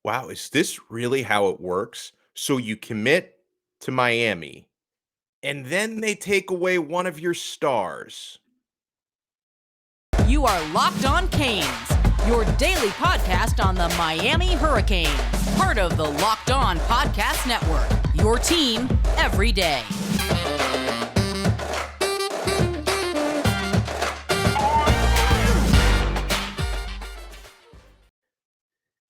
Wow, is this really how it works? So you commit to Miami, and then they take away one of your stars. You are Locked On Canes, your daily podcast on the Miami Hurricanes, part of the Locked On Podcast Network, your team every day.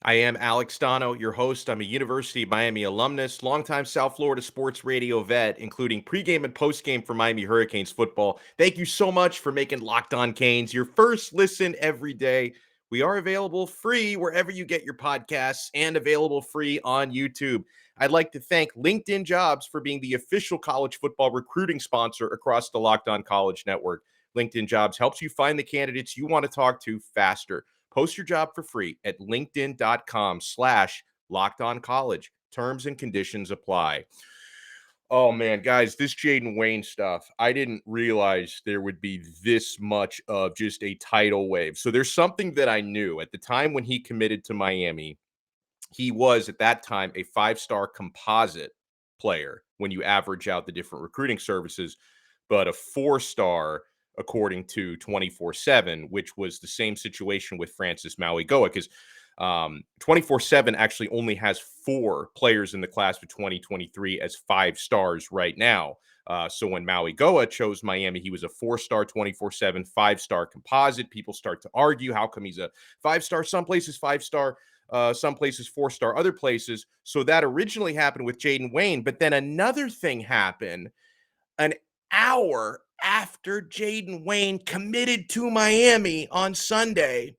I am Alex Donno, your host. I'm a University of Miami alumnus, longtime South Florida sports radio vet, including pregame and postgame for Miami Hurricanes football. Thank you so much for making Locked On Canes your first listen every day. We are available free wherever you get your podcasts and available free on YouTube. I'd like to thank LinkedIn Jobs for being the official college football recruiting sponsor across the Locked On College Network. LinkedIn Jobs helps you find the candidates you want to talk to faster. Post your job for free at linkedin.com/lockedoncollege. Terms and conditions apply. Oh man, guys, this Jayden Wayne stuff, I didn't realize there would be this much of just a tidal wave. So there's something that I knew at the time when he committed to Miami. He was at that time a five-star composite player when you average out the different recruiting services, but a four-star according to 24/7, which was the same situation with Francis Mauigoa, because 24/7 actually only has four players in the class of 2023 as five stars right now. So when Mauigoa chose Miami, he was a four-star 24/7, five-star composite. People start to argue, how come he's a five-star? Some places five-star, some places four-star, other places. So that originally happened with Jayden Wayne, but then another thing happened an hour after Jayden Wayne committed to Miami on Sunday.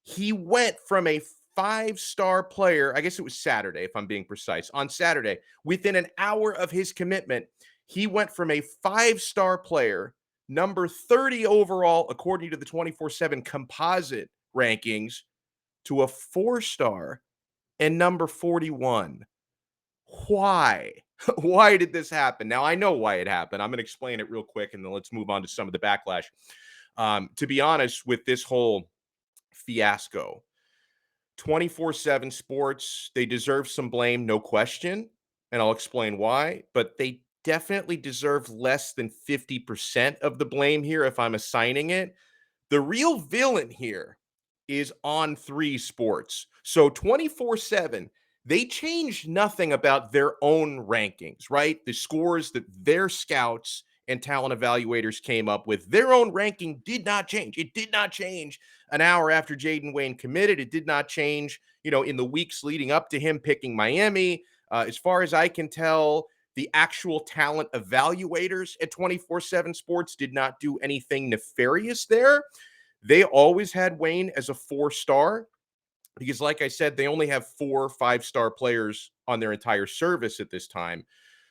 He went from a five-star player, I guess it was Saturday, if I'm being precise, on Saturday, within an hour of his commitment, he went from a five-star player, number 30 overall, according to the 24/7 composite rankings, to a four-star and number 41. Why? Why did this happen? Now, I know why it happened. I'm going to explain it real quick, and then let's move on to some of the backlash. To be honest, with this whole fiasco, 24/7 Sports, they deserve some blame, no question, and I'll explain why, but they definitely deserve less than 50% of the blame here if I'm assigning it. The real villain here is On3 Sports. So 24/7, they changed nothing about their own rankings, right? The scores that their scouts and talent evaluators came up with, their own ranking did not change. It did not change an hour after Jayden Wayne committed. It did not change, in the weeks leading up to him picking Miami. As far as I can tell, the actual talent evaluators at 24/7 Sports did not do anything nefarious there. They always had Wayne as a four-star because, like I said, they only have 4 5-star players on their entire service at this time.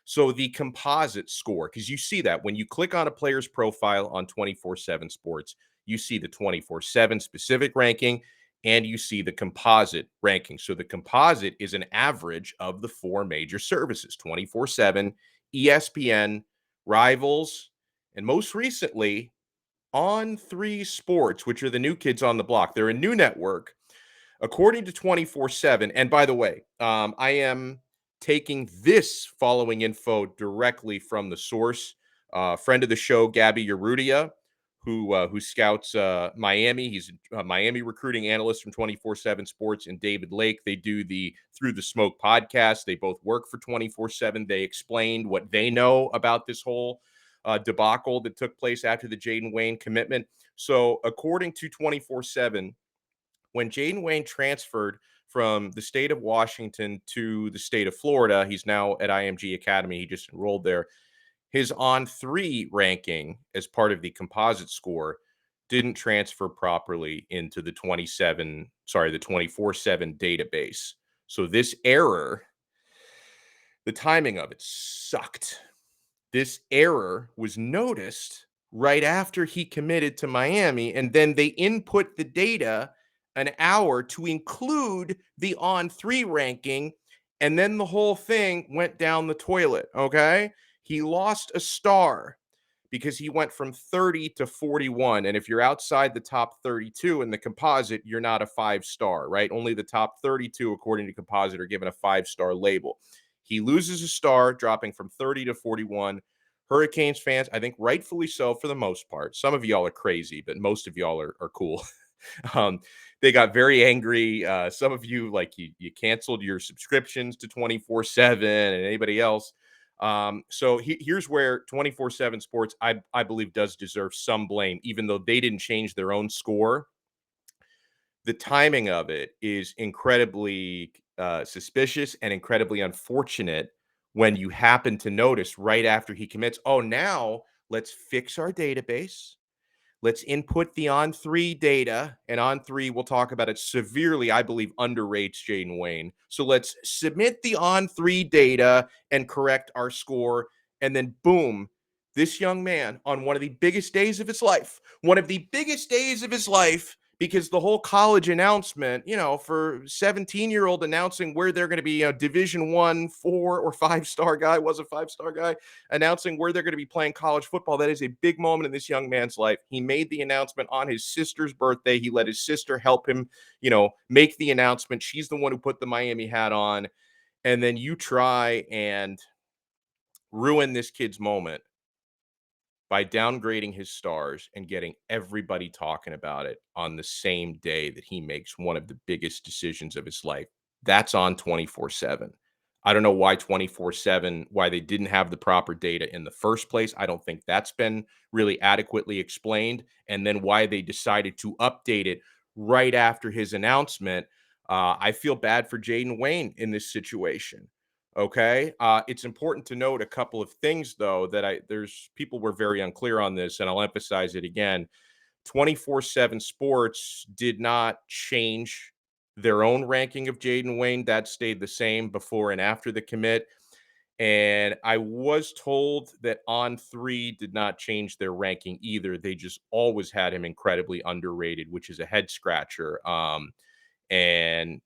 So the composite score, because you see that when you click on a player's profile on 24/7 Sports, you see the 24/7 specific ranking and you see the composite ranking. So the composite is an average of the 4 major services: 24/7, ESPN, Rivals, and most recently On3 Sports, which are the new kids on the block. They're a new network. According to 24/7, and by the way, I am taking this following info directly from the source. Friend of the show, Gabby Urrutia, who scouts Miami. He's a Miami recruiting analyst from 24/7 Sports, and David Lake. They do the Through the Smoke podcast. They both work for 24/7. They explained what they know about this whole debacle that took place after the Jayden Wayne commitment. So, according to 24/7, when Jayden Wayne transferred from the state of Washington to the state of Florida, he's now at IMG Academy. He just enrolled there. His On3 ranking as part of the composite score didn't transfer properly into the 24/7 database. So this error, the timing of it sucked. This error was noticed right after he committed to Miami, and then they input the data an hour to include the On3 ranking, and then the whole thing went down the toilet, okay? He lost a star because he went from 30 to 41. And if you're outside the top 32 in the composite, you're not a 5-star, right? Only the top 32, according to composite, are given a 5-star label. He loses a star, dropping from 30 to 41. Hurricanes fans, I think rightfully so for the most part. Some of y'all are crazy, but most of y'all are cool. um, they got very angry. Some of you, like you canceled your subscriptions to 24/7 and anybody else. So here's where 24/7 Sports, I believe, does deserve some blame, even though they didn't change their own score. The timing of it is incredibly suspicious and incredibly unfortunate when you happen to notice right after he commits, oh, now let's fix our database. Let's input the on three data, and on three, we'll talk about it severely, I believe, underrates Jayden Wayne. So let's submit the on three data and correct our score. And then, boom, this young man on one of the biggest days of his life, one of the biggest days of his life, because the whole college announcement, for 17-year-old announcing where they're going to be a Division 1, 4, or 5-star guy, was a 5-star guy, announcing where they're going to be playing college football. That is a big moment in this young man's life. He made the announcement on his sister's birthday. He let his sister help him, make the announcement. She's the one who put the Miami hat on. And then you try and ruin this kid's moment by downgrading his stars and getting everybody talking about it on the same day that he makes one of the biggest decisions of his life. That's on 24/7. I don't know why 24/7, why they didn't have the proper data in the first place. I don't think that's been really adequately explained. And then why they decided to update it right after his announcement. I feel bad for Jayden Wayne in this situation. Okay. It's important to note a couple of things, though, that there's people were very unclear on this, and I'll emphasize it again. 24/7 Sports did not change their own ranking of Jayden Wayne. That stayed the same before and after the commit. And I was told that On Three did not change their ranking either. They just always had him incredibly underrated, which is a head scratcher. And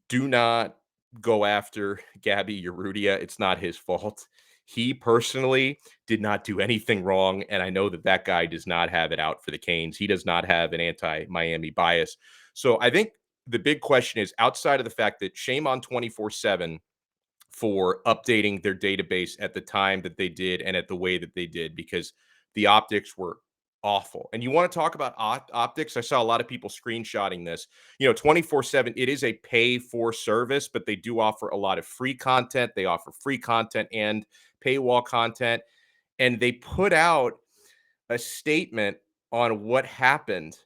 do not go after Gabby Urrutia. It's not his fault. He personally did not do anything wrong. And I know that that guy does not have it out for the Canes. He does not have an anti-Miami bias. So I think the big question is, outside of the fact that shame on 24/7 for updating their database at the time that they did and at the way that they did, because the optics were awful. And you want to talk about optics? I saw a lot of people screenshotting this. 24/7, it is a pay for service, but they do offer a lot of free content. They offer free content and paywall content. And they put out a statement on what happened,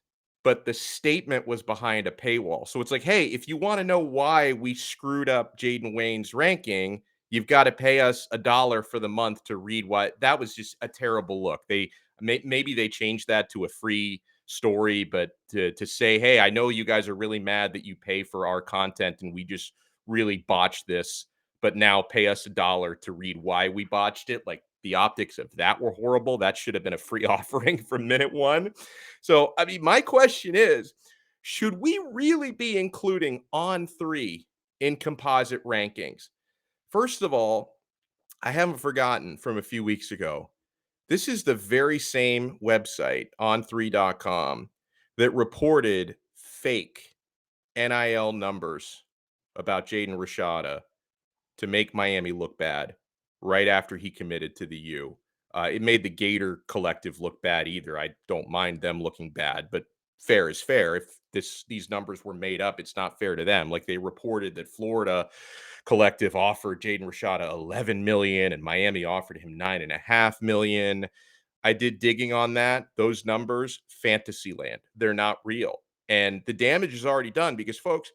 but the statement was behind a paywall. So it's like, hey, if you want to know why we screwed up Jayden Wayne's ranking, you've got to pay us $1 for the month to read what. That was just a terrible look. Maybe they changed that to a free story, but to say, hey, I know you guys are really mad that you pay for our content and we just really botched this, but now pay us $1 to read why we botched it. Like, the optics of that were horrible. That should have been a free offering from minute one. So, I mean, my question is, should we really be including On Three in composite rankings? First of all, I haven't forgotten from a few weeks ago. This is the very same website, on3.com, that reported fake NIL numbers about Jaden Rashada to make Miami look bad right after he committed to the U. It made the Gator Collective look bad either. I don't mind them looking bad, but fair is fair. If these numbers were made up, it's not fair to them. Like, they reported that Florida Collective offered Jaden Rashada 11 million and Miami offered him 9.5 million. I did digging on that. Those numbers, fantasy land. They're not real. And the damage is already done because, folks,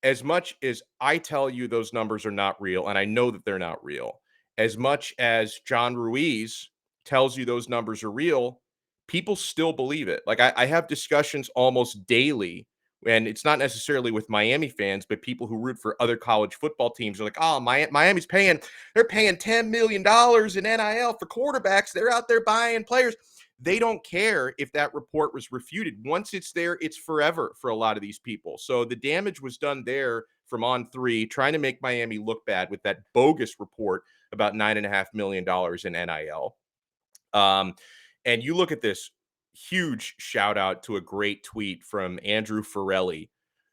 as much as I tell you those numbers are not real, and I know that they're not real, as much as John Ruiz tells you those numbers are real, people still believe it. Like, I have discussions almost daily, and it's not necessarily with Miami fans, but people who root for other college football teams are like, oh, Miami's they're paying $10 million in NIL for quarterbacks. They're out there buying players. They don't care if that report was refuted. Once it's there, it's forever for a lot of these people. So the damage was done there from On Three, trying to make Miami look bad with that bogus report about $9.5 million in NIL. Um, and you look at this huge shout out to a great tweet from Andrew Farrelly,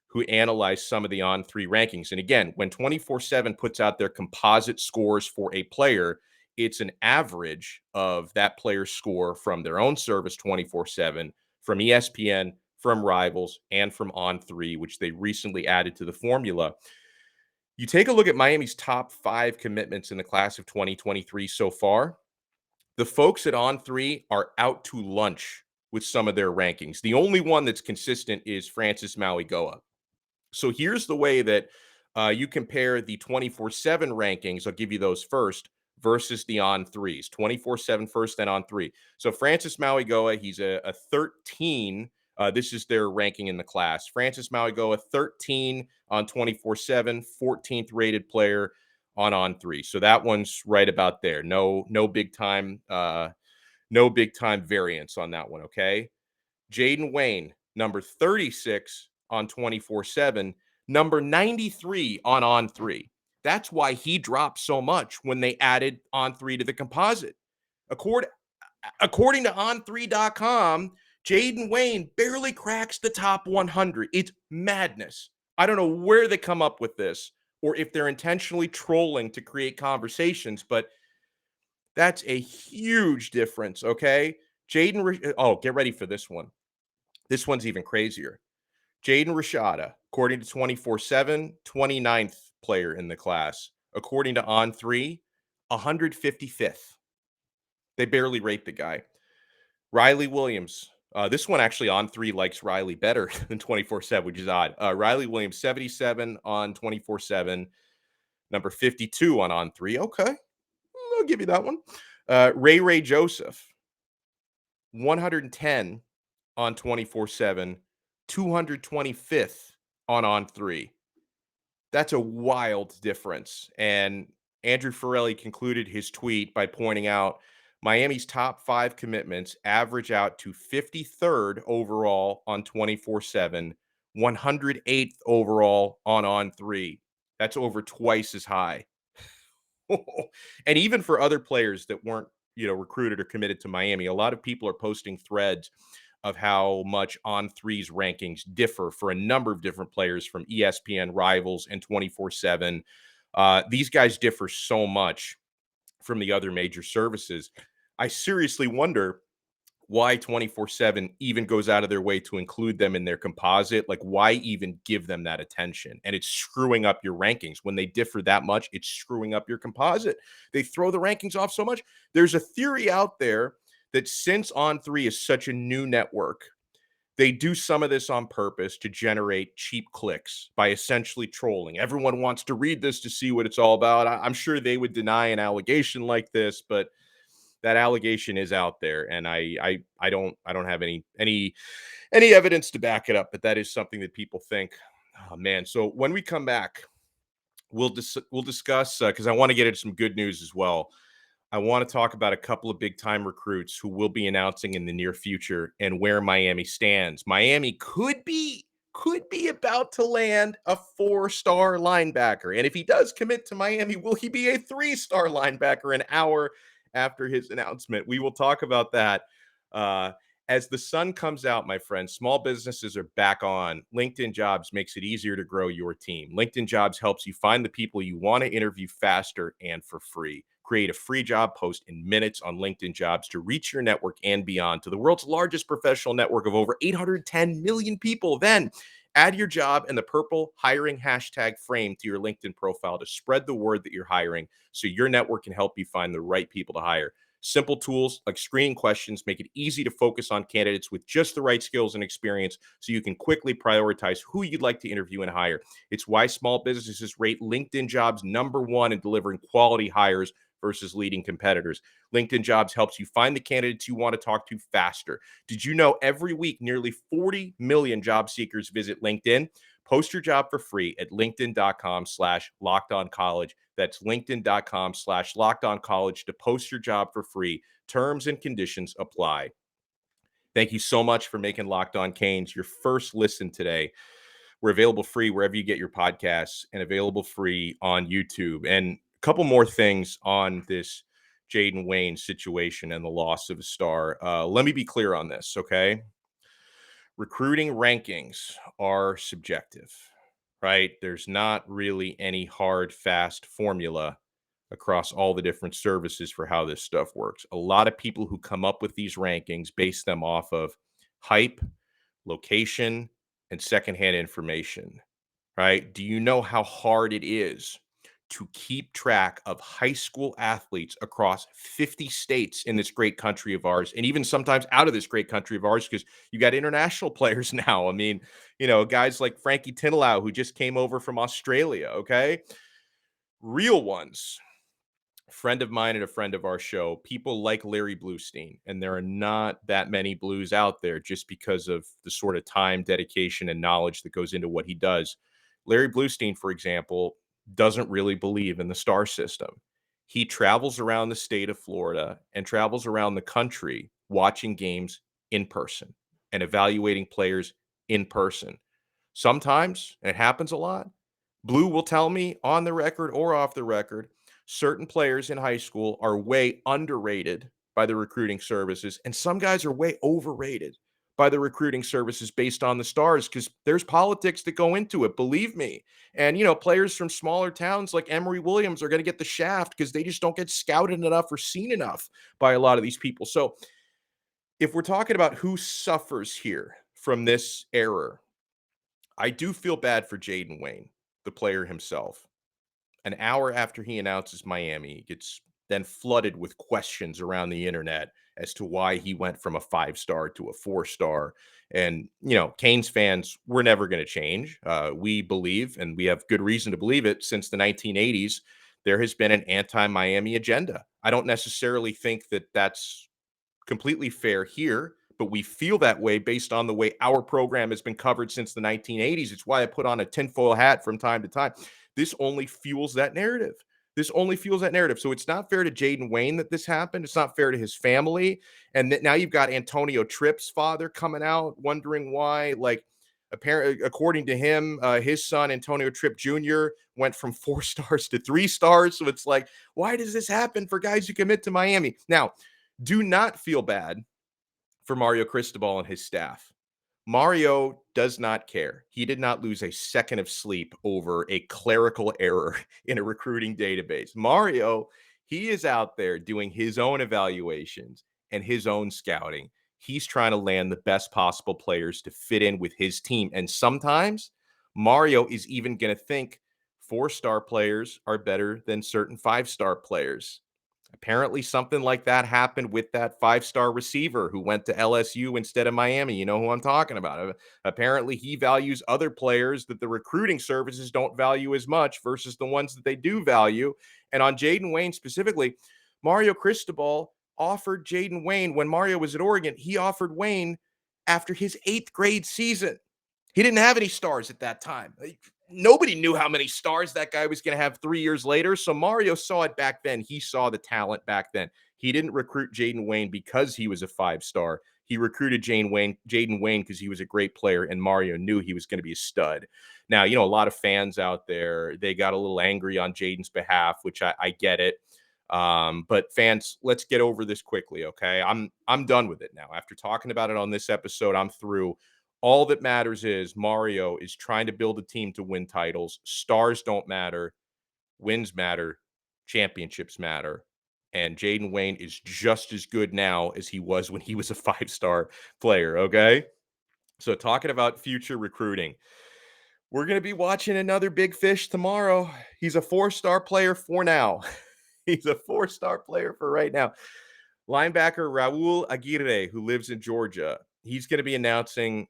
who analyzed some of the on three rankings. And again, when 24/7 puts out their composite scores for a player, it's an average of that player's score from their own service 24/7, from ESPN, from Rivals, and from On Three, which they recently added to the formula. You take a look at Miami's top 5 commitments in the class of 2023 so far. The folks at On Three are out to lunch with some of their rankings. The only one that's consistent is Francis Mauigoa. So here's the way that you compare the 24/7 rankings. I'll give you those first versus the on threes. 24/7 first, then on three. So Francis Mauigoa, he's a 13. This is their ranking in the class. Francis Mauigoa, 13 on 24/7, 14th rated player on three. So that one's right about there. No big time, no big time variance on that one. Okay. Jayden Wayne, number 36 on 24/7, number 93 on three. That's why he dropped so much when they added on three to the composite. According to on3.com, Jayden Wayne barely cracks the top 100. It's madness. I don't know where they come up with this or if they're intentionally trolling to create conversations, but that's a huge difference, okay? Get ready for this one. This one's even crazier. Jaden Rashada, according to 24/7, 29th player in the class. According to On Three, 155th. They barely rate the guy. Riley Williams. This one actually On Three likes Riley better than 24/7, which is odd. Riley Williams, 77 on 24/7, number 52 on Three. Okay, I'll give you that one. Ray Joseph, 110 on 24/7, 225th on three. That's a wild difference. And Andrew Farrelly concluded his tweet by pointing out Miami's top 5 commitments average out to 53rd overall on 24/7, 108th overall on three. That's over twice as high. And even for other players that weren't, recruited or committed to Miami, a lot of people are posting threads of how much on threes rankings differ for a number of different players from ESPN, Rivals, and 24/7. These guys differ so much from the other major services. I seriously wonder why 24/7 even goes out of their way to include them in their composite. Like, why even give them that attention? And it's screwing up your rankings. When they differ that much, it's screwing up your composite. They throw the rankings off so much. There's a theory out there that since On Three is such a new network, they do some of this on purpose to generate cheap clicks by essentially trolling. Everyone wants to read this to see what it's all about. I'm sure they would deny an allegation like this, but that allegation is out there, and I don't have any evidence to back it up, but that is something that people think. Oh man! So when we come back, we'll discuss because I want to get into some good news as well. I want to talk about a couple of big time recruits who will be announcing in the near future and where Miami stands. Miami could be about to land a 4-star linebacker. And if he does commit to Miami, will he be a 3-star linebacker an hour after his announcement? We will talk about that. As the sun comes out, my friends, small businesses are back on. LinkedIn Jobs makes it easier to grow your team. LinkedIn Jobs helps you find the people you want to interview faster and for free. Create a free job post in minutes on LinkedIn Jobs to reach your network and beyond to the world's largest professional network of over 810 million people. Then add your job and the purple hiring hashtag frame to your LinkedIn profile to spread the word that you're hiring so your network can help you find the right people to hire. Simple tools like screening questions make it easy to focus on candidates with just the right skills and experience so you can quickly prioritize who you'd like to interview and hire. It's why small businesses rate LinkedIn Jobs #1 in delivering quality hires versus leading competitors. LinkedIn Jobs helps you find the candidates you want to talk to faster. Did you know every week nearly 40 million job seekers visit LinkedIn? Post your job for free at linkedin.com/lockedoncollege. That's linkedin.com/lockedoncollege to post your job for free. Terms and conditions apply. Thank you so much for making Locked On Canes your first listen today. We're available free wherever you get your podcasts and available free on YouTube. And a couple more things on this Jayden Wayne's situation and the loss of a star. Let me be clear on this, okay? Recruiting rankings are subjective, right? There's not really any hard, fast formula across all the different services for how this stuff works. A lot of people who come up with these rankings base them off of hype, location, and secondhand information, right? Do you know how hard it is to keep track of high school athletes across 50 states in this great country of ours, and even sometimes out of this great country of ours, because you got international players now? I mean, guys like Frankie Tinalau, who just came over from Australia, okay? Real ones. Friend of mine and a friend of our show, people like Larry Bluestein, and there are not that many Blues out there just because of the sort of time, dedication, and knowledge that goes into what he does. Larry Bluestein, for example, doesn't really believe in the star system. He travels around the state of Florida and travels around the country watching games in person and evaluating players in person. Sometimes, and it happens a lot, Blue will tell me on the record or off the record, certain players in high school are way underrated by the recruiting services, and some guys are way overrated by the recruiting services based on the stars, because there's politics that go into it, believe me. And players from smaller towns like Emory Williams are going to get the shaft because they just don't get scouted enough or seen enough by a lot of these people. So if we're talking about who suffers here from this error, I do feel bad for Jayden Wayne, the player himself. An hour after he announces Miami, he gets then flooded with questions around the internet as to why he went from a 5-star to a 4-star. And, Canes fans, we're never going to change. We believe, and we have good reason to believe it, since the 1980s, there has been an anti-Miami agenda. I don't necessarily think that that's completely fair here, but we feel that way based on the way our program has been covered since the 1980s. It's why I put on a tinfoil hat from time to time. This only fuels that narrative. This only fuels that narrative. So it's not fair to Jayden Wayne that this happened. It's not fair to his family. And that now you've got Antonio Tripp's father coming out wondering why. Like, apparently, according to him, his son Antonio Tripp Jr. went from 4 stars to 3 stars. So it's like, why does this happen for guys who commit to Miami? Now, do not feel bad for Mario Cristobal and his staff. Mario does not care. He did not lose a second of sleep over a clerical error in a recruiting database. Mario, he is out there doing his own evaluations and his own scouting. He's trying to land the best possible players to fit in with his team. And sometimes Mario is even going to think 4-star players are better than certain 5-star players. Apparently, something like that happened with that 5-star receiver who went to LSU instead of Miami. You know who I'm talking about. Apparently, he values other players that the recruiting services don't value as much versus the ones that they do value. And on Jayden Wayne specifically, Mario Cristobal offered Jayden Wayne when Mario was at Oregon. He offered Wayne after his 8th grade season. He didn't have any stars at that time. Nobody knew how many stars that guy was going to have 3 years later. So Mario saw it back then. He saw the talent back then. He didn't recruit Jayden Wayne because he was a 5-star. He recruited Jayden Wayne because he was a great player, and Mario knew he was going to be a stud. Now, a lot of fans out there, they got a little angry on Jayden's behalf, which I get it. But fans, let's get over this quickly, okay? I'm done with it now. After talking about it on this episode, I'm through. All that matters is Mario is trying to build a team to win titles. Stars don't matter. Wins matter. Championships matter. And Jayden Wayne is just as good now as he was when he was a 5-star player, okay? So talking about future recruiting, we're going to be watching another big fish tomorrow. He's a 4-star player for now. He's a 4-star player for right now. Linebacker Raul Aguirre, who lives in Georgia, he's going to be announcing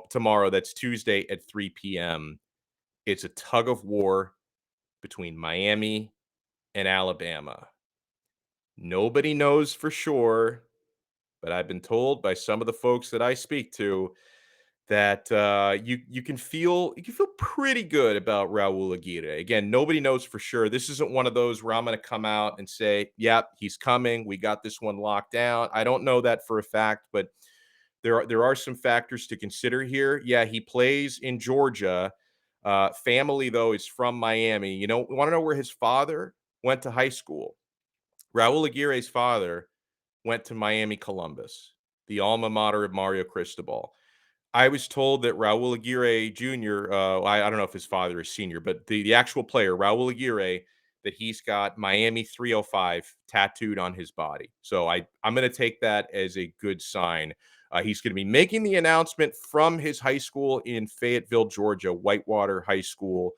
tomorrow. That's Tuesday at 3 p.m. It's a tug of war between Miami and Alabama. Nobody knows for sure, but I've been told by some of the folks that I speak to that you can feel pretty good about Raul Aguirre. Again, nobody knows for sure. This isn't one of those where I'm going to come out and say, "Yep, he's coming. We got this one locked down." I don't know that for a fact, but there are some factors to consider here. Yeah, he plays in Georgia. Family though is from Miami. Want to know where his father went to high school? Raul Aguirre's father went to Miami Columbus, the alma mater of Mario Cristobal. I was told that Raul Aguirre Jr., I don't know if his father is senior, but the actual player, Raul Aguirre, that he's got Miami 305 tattooed on his body. So I'm going to take that as a good sign. He's going to be making the announcement from his high school in Fayetteville, Georgia, Whitewater High School.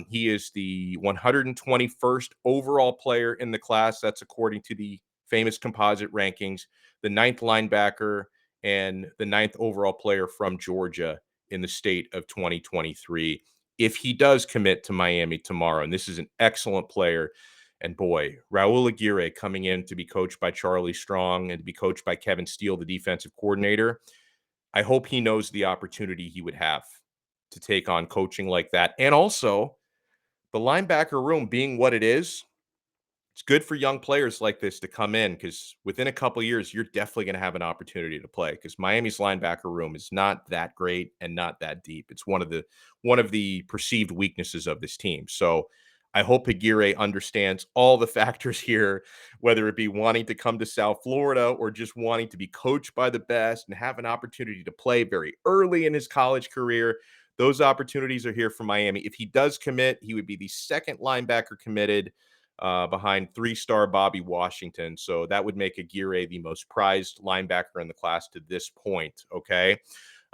He is the 121st overall player in the class. That's according to the famous composite rankings, the ninth linebacker, and the ninth overall player from Georgia in the state of 2023. If he does commit to Miami tomorrow, and this is an excellent player, and boy, Raul Aguirre coming in to be coached by Charlie Strong and to be coached by Kevin Steele, the defensive coordinator, I hope he knows the opportunity he would have to take on coaching like that. And also, the linebacker room being what it is, it's good for young players like this to come in because within a couple of years, you're definitely going to have an opportunity to play because Miami's linebacker room is not that great and not that deep. It's one of the perceived weaknesses of this team. So I hope Aguirre understands all the factors here, whether it be wanting to come to South Florida or just wanting to be coached by the best and have an opportunity to play very early in his college career. Those opportunities are here for Miami. If he does commit, he would be the second linebacker committed behind three-star Bobby Washington. So that would make Aguirre the most prized linebacker in the class to this point, okay?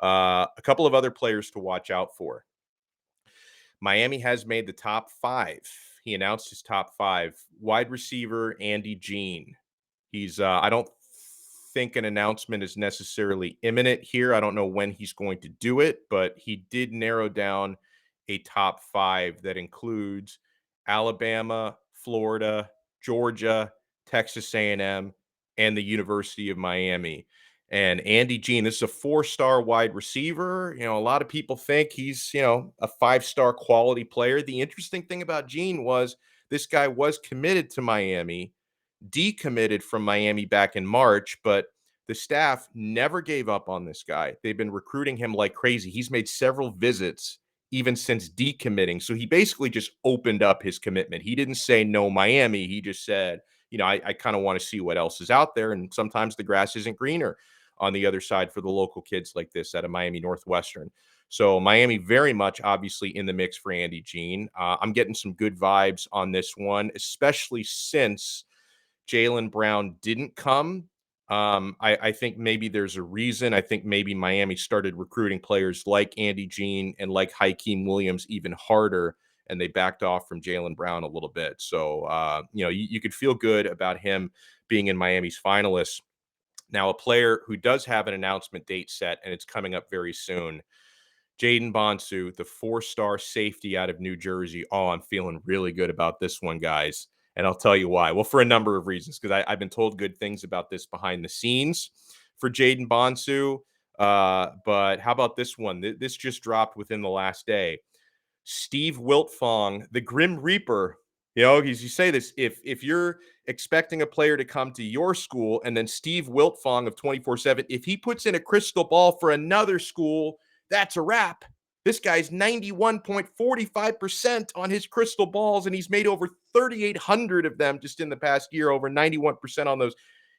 A couple of other players to watch out for. Miami has made the top 5. He announced his top 5. Wide receiver Andy Jean. I don't think an announcement is necessarily imminent here. I don't know when he's going to do it, but he did narrow down a top 5 that includes Alabama, Florida, Georgia, Texas A&M, and the University of Miami. And Andy Jean, this is a 4-star wide receiver. A lot of people think he's, a 5-star quality player. The interesting thing about Jean was this guy was committed to Miami, decommitted from Miami back in March, but the staff never gave up on this guy. They've been recruiting him like crazy. He's made several visits even since decommitting. So he basically just opened up his commitment. He didn't say no Miami. He just said, I kind of want to see what else is out there. And sometimes the grass isn't greener on the other side for the local kids like this out of Miami Northwestern. So Miami very much obviously in the mix for Andy Jean. I'm getting some good vibes on this one, especially since Jaylen Brown didn't come. I think maybe there's a reason. I think maybe Miami started recruiting players like Andy Jean and like Hakeem Williams even harder, and they backed off from Jaylen Brown a little bit. So, you could feel good about him being in Miami's finalists. Now, a player who does have an announcement date set, and it's coming up very soon, Jaden Bonsu, the 4-star safety out of New Jersey. Oh, I'm feeling really good about this one, guys. And I'll tell you why. Well, for a number of reasons, because I've been told good things about this behind the scenes for Jaden Bonsu. But how about this one? This just dropped within the last day. Steve Wiltfong, the Grim Reaper. You say this, if you're expecting a player to come to your school and then Steve Wiltfong of 24/7, if he puts in a crystal ball for another school, that's a wrap. This guy's 91.45% on his crystal balls, and he's made over 3,800 of them just in the past year, over 91% on those.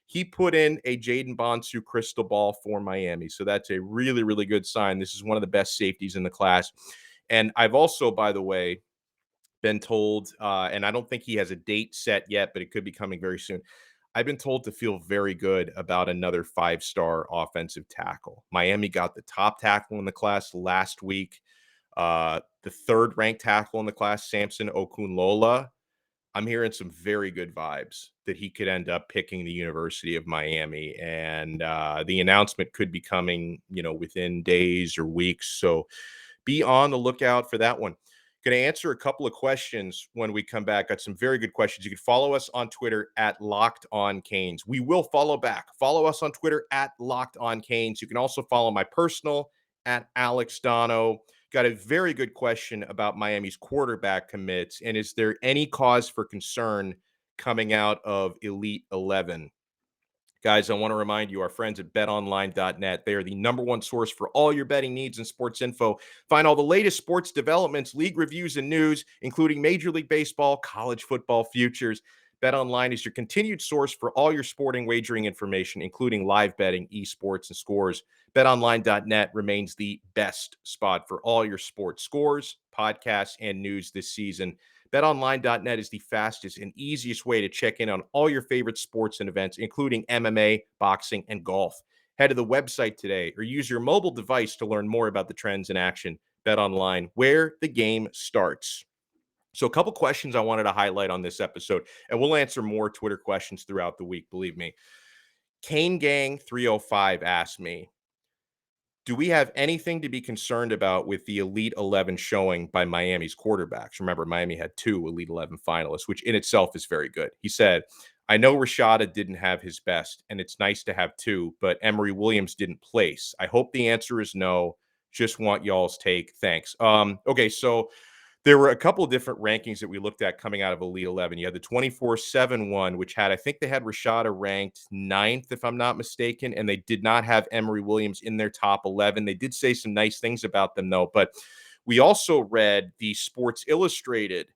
He put in a Jaden Bonsu crystal ball for Miami. So that's a really, really good sign. This is one of the best safeties in the class. And I've also, by the way, been told, and I don't think he has a date set yet, but it could be coming very soon. I've been told to feel very good about another 5-star offensive tackle. Miami got the top tackle in the class last week. The third-ranked tackle in the class, Samson Okunlola. I'm hearing some very good vibes that he could end up picking the University of Miami. And the announcement could be coming, within days or weeks. So be on the lookout for that one. Going to answer a couple of questions when we come back. Got some very good questions. You can follow us on Twitter at Locked On Canes. We will follow back. Follow us on Twitter at Locked On Canes. You can also follow my personal at Alex Donno. Got a very good question about Miami's quarterback commits. And is there any cause for concern coming out of Elite 11? Guys, I want to remind you, our friends at betonline.net, they are the number one source for all your betting needs and sports info. Find all the latest sports developments, league reviews, and news, including Major League Baseball, college football futures. BetOnline is your continued source for all your sporting wagering information, including live betting, esports, and scores. BetOnline.net remains the best spot for all your sports scores, podcasts, and news this season. BetOnline.net is the fastest and easiest way to check in on all your favorite sports and events, including MMA, boxing, and golf. Head to the website today or use your mobile device to learn more about the trends in action. BetOnline, where the game starts. So, a couple questions I wanted to highlight on this episode, and we'll answer more Twitter questions throughout the week, believe me. Kane Gang 305 asked me, do we have anything to be concerned about with the Elite 11 showing by Miami's quarterbacks? Remember, Miami had 2 Elite 11 finalists, which in itself is very good. He said, I know Rashada didn't have his best, and it's nice to have 2, but Emory Williams didn't place. I hope the answer is no. Just want y'all's take. Thanks. Okay, so there were a couple of different rankings that we looked at coming out of Elite 11. You had the 24/7 one, which had, I think they had Rashada ranked 9th, if I'm not mistaken, and they did not have Emory Williams in their top 11. They did say some nice things about them, though. But we also read the Sports Illustrated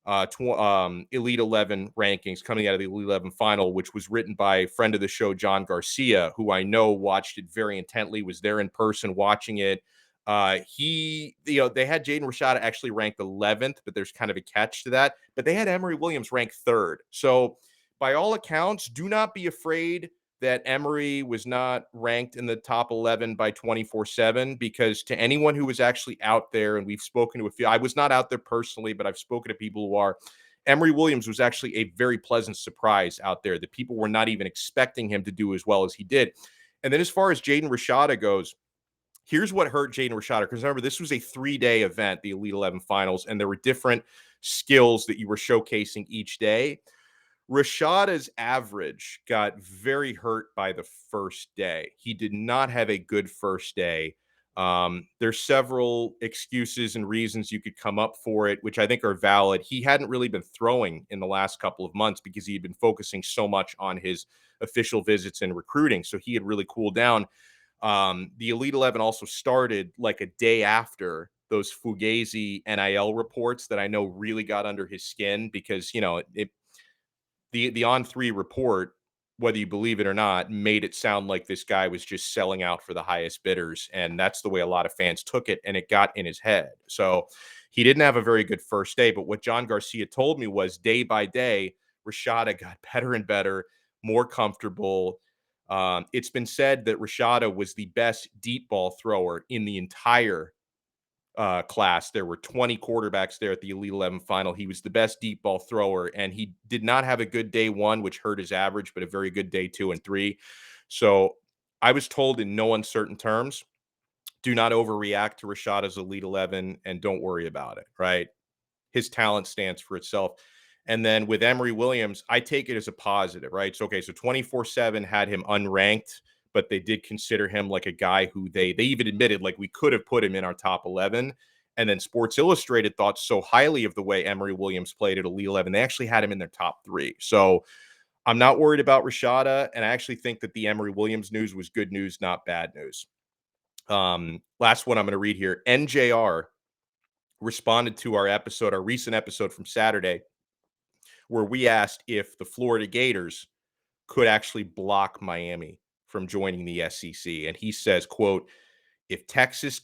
Elite 11 rankings coming out of the Elite 11 final, which was written by a friend of the show, John Garcia, who I know watched it very intently, was there in person watching it. They had Jaden Rashada actually ranked 11th, but there's kind of a catch to that. But they had Emory Williams ranked 3rd. So, by all accounts, do not be afraid that Emory was not ranked in the top 11 by 24/7, because to anyone who was actually out there, and we've spoken to a few, I was not out there personally, but I've spoken to people who are. Emory Williams was actually a very pleasant surprise out there, that people were not even expecting him to do as well as he did. And then as far as Jaden Rashada goes, here's what hurt Jaden Rashada, because remember, this was a 3-day event, the Elite 11 finals, and there were different skills that you were showcasing each day. Rashada's average got very hurt by the first day. He did not have a good first day. There's several excuses and reasons you could come up for it, which I think are valid. He hadn't really been throwing in the last couple of months because he had been focusing so much on his official visits and recruiting. So he had really cooled down. The Elite 11 also started like a day after those Fugazi NIL reports that I know really got under his skin, because, the On3 report, whether you believe it or not, made it sound like this guy was just selling out for the highest bidders. And that's the way a lot of fans took it, and it got in his head. So he didn't have a very good first day. But what John Garcia told me was, day by day, Rashada got better and better, more comfortable. It's been said that Rashada was the best deep ball thrower in the entire class. There were 20 quarterbacks there at the Elite 11 final. He was the best deep ball thrower, and he did not have a good day 1, which hurt his average, but a very good day 2 and 3. So I was told in no uncertain terms, do not overreact to Rashada's Elite 11 and don't worry about it, right? His talent stands for itself. And then with Emory Williams, I take it as a positive, right? So, okay, so 24/7 had him unranked, but they did consider him like a guy who they even admitted, like, we could have put him in our top 11. And then Sports Illustrated thought so highly of the way Emory Williams played at Elite 11, they actually had him in their top 3. So I'm not worried about Rashada, and I actually think that the Emory Williams news was good news, not bad news. Last one I'm going to read here. NJR responded to our recent episode from Saturday, where we asked if the Florida Gators could actually block Miami from joining the SEC. And he says, quote, if Texas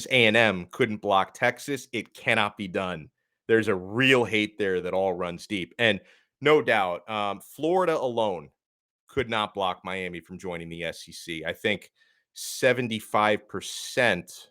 A&M couldn't block Texas, it cannot be done. There's a real hate there that all runs deep. And no doubt, Florida alone could not block Miami from joining the SEC. I think 75%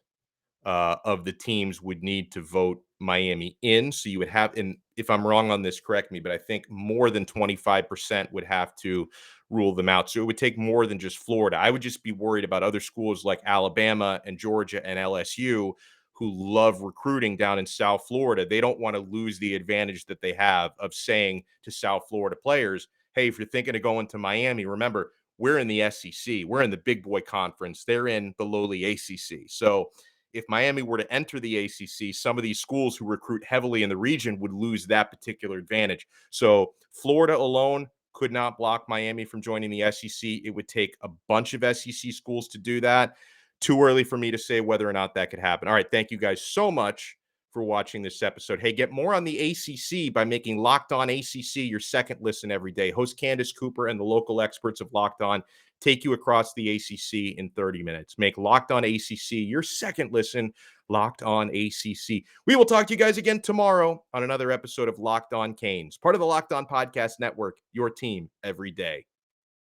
of the teams would need to vote Miami in. So you would have, and if I'm wrong on this, correct me, but I think more than 25% would have to rule them out. So it would take more than just Florida. I would just be worried about other schools like Alabama and Georgia and LSU, who love recruiting down in South Florida. They don't want to lose the advantage that they have of saying to South Florida players, hey, if you're thinking of going to Miami, remember, we're in the SEC. We're in the big boy conference. They're in the lowly ACC. So if Miami were to enter the ACC, some of these schools who recruit heavily in the region would lose that particular advantage. So Florida alone could not block Miami from joining the SEC. It would take a bunch of SEC schools to do that. Too early for me to say whether or not that could happen. All right. Thank you guys so much for watching this episode. Hey, get more on the ACC by making Locked On ACC your second listen every day. Host Candace Cooper and the local experts of Locked On take you across the ACC in 30 minutes. Make Locked On ACC your second listen. Locked On ACC. We will talk to you guys again tomorrow on another episode of Locked On Canes, part of the Locked On Podcast Network, your team every day.